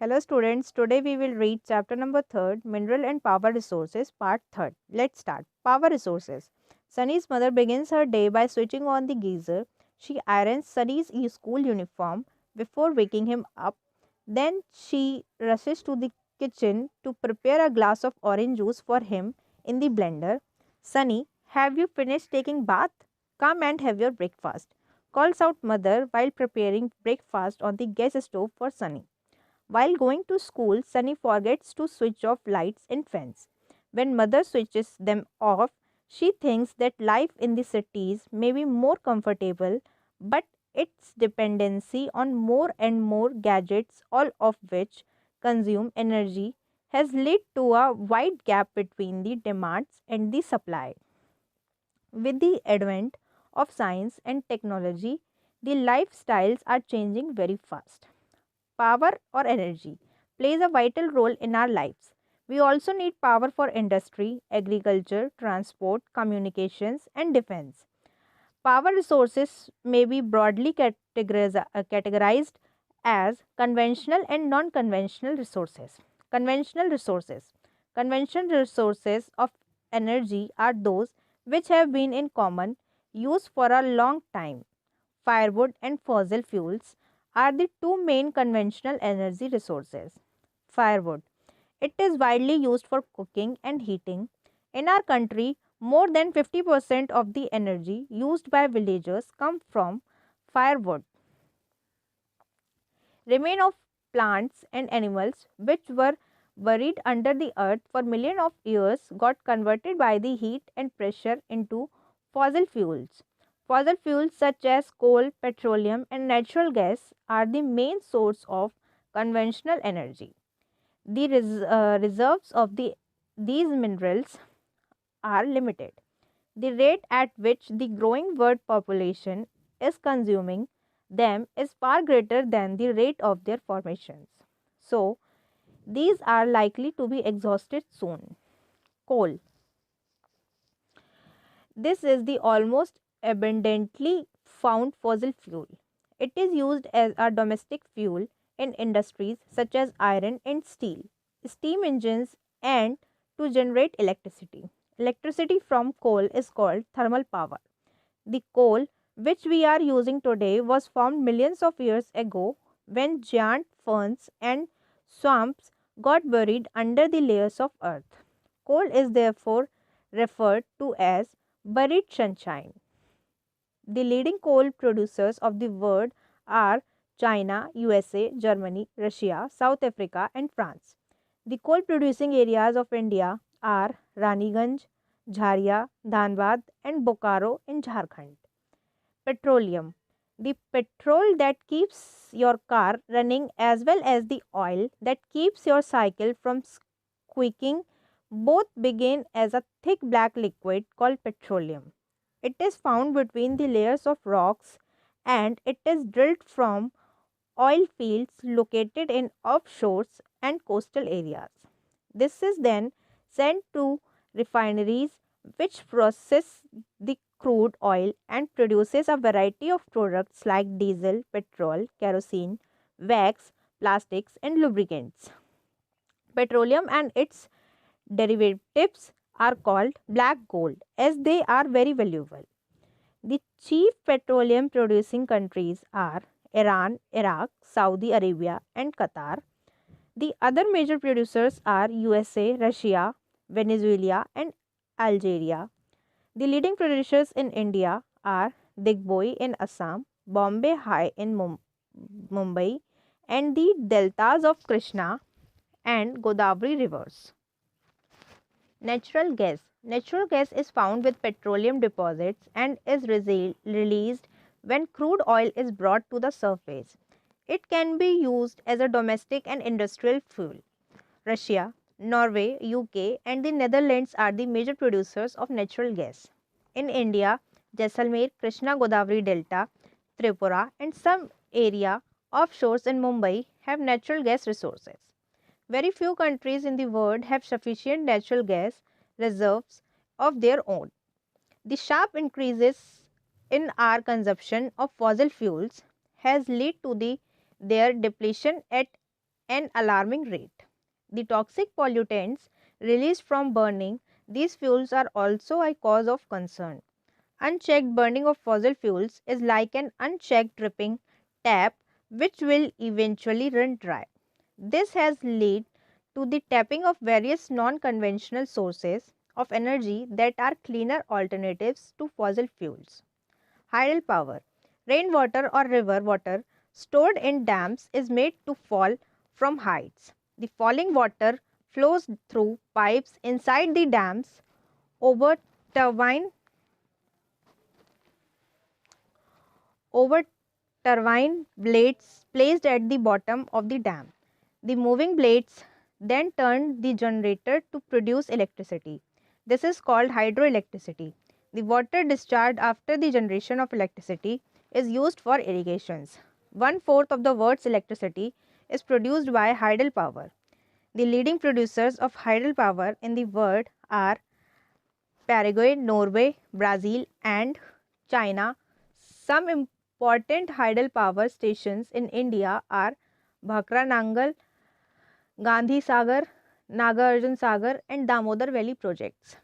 Hello students, today we will read chapter number 3, Mineral and Power Resources, part 3. Let's start. Power Resources. Sunny's mother begins her day by switching on the geyser. She irons Sunny's school uniform before waking him up. Then she rushes to the kitchen to prepare a glass of orange juice for him in the blender. Sunny, have you finished taking bath? Come and have your breakfast, calls out mother while preparing breakfast on the gas stove for Sunny. While going to school, Sunny forgets to switch off lights and fans. When mother switches them off, she thinks that life in the cities may be more comfortable, but its dependency on more and more gadgets, all of which consume energy, has led to a wide gap between the demands and the supply. With the advent of science and technology, the lifestyles are changing very fast. Power or energy plays a vital role in our lives. We also need power for industry, agriculture, transport, communications, and defense. Power resources may be broadly categorized as conventional and non conventional resources. Conventional resources. Conventional resources of energy are those which have been in common use for a long time. Firewood and fossil fuels are the two main conventional energy resources. Firewood. It is widely used for cooking and heating. In our country, more than 50% of the energy used by villagers come from firewood. Remains of plants and animals which were buried under the earth for millions of years got converted by the heat and pressure into fossil fuels. Fossil fuels such as coal, petroleum, and natural gas are the main source of conventional energy. The reserves of these minerals are limited. The rate at which the growing world population is consuming them is far greater than the rate of their formations. So, these are likely to be exhausted soon. Coal. This is the almost abundantly found fossil fuel. It is used as a domestic fuel in industries such as iron and steel, steam engines, and to generate electricity. Electricity from coal is called thermal power. The coal which we are using today was formed millions of years ago when giant ferns and swamps got buried under the layers of earth. Coal is therefore referred to as buried sunshine. The leading coal producers of the world are China, USA, Germany, Russia, South Africa, and France. The coal producing areas of India are Raniganj, Jharia, Dhanbad, and Bokaro in Jharkhand. Petroleum. The petrol that keeps your car running, as well as the oil that keeps your cycle from squeaking, both begin as a thick black liquid called petroleum. It is found between the layers of rocks and it is drilled from oil fields located in offshores and coastal areas. This is then sent to refineries which process the crude oil and produces a variety of products like diesel, petrol, kerosene, wax, plastics and lubricants. Petroleum and its derivatives are called black gold as they are very valuable. The chief petroleum producing countries are Iran, Iraq, Saudi Arabia, and Qatar. The other major producers are USA, Russia, Venezuela, and Algeria. The leading producers in India are Digboi in Assam, Bombay High in Mumbai, and the deltas of Krishna and Godavari rivers. Natural gas. Natural gas is found with petroleum deposits and is released when crude oil is brought to the surface. It can be used as a domestic and industrial fuel. Russia, Norway, UK, and the Netherlands are the major producers of natural gas. In India, Jaisalmer, Krishna Godavari Delta, Tripura, and some area offshores in Mumbai have natural gas resources. Very few countries in the world have sufficient natural gas reserves of their own. The sharp increases in our consumption of fossil fuels has led to their depletion at an alarming rate. The toxic pollutants released from burning these fuels are also a cause of concern. Unchecked burning of fossil fuels is like an unchecked dripping tap which will eventually run dry. This has led to the tapping of various non conventional sources of energy that are cleaner alternatives to fossil fuels. Tidal power. Rainwater or river water stored in dams is made to fall from heights. The falling water flows through pipes inside the dams over turbine over turbine blades placed at the bottom of the dam. The moving blades then turn the generator to produce electricity. This is called hydroelectricity. The water discharged after the generation of electricity is used for irrigations. One fourth of the world's electricity is produced by hydel power. The leading producers of hydel power in the world are Paraguay, Norway, Brazil, and China. Some important hydel power stations in India are Bhakra Nangal, Gandhi Sagar, Nagarjun Sagar, and Damodar Valley projects.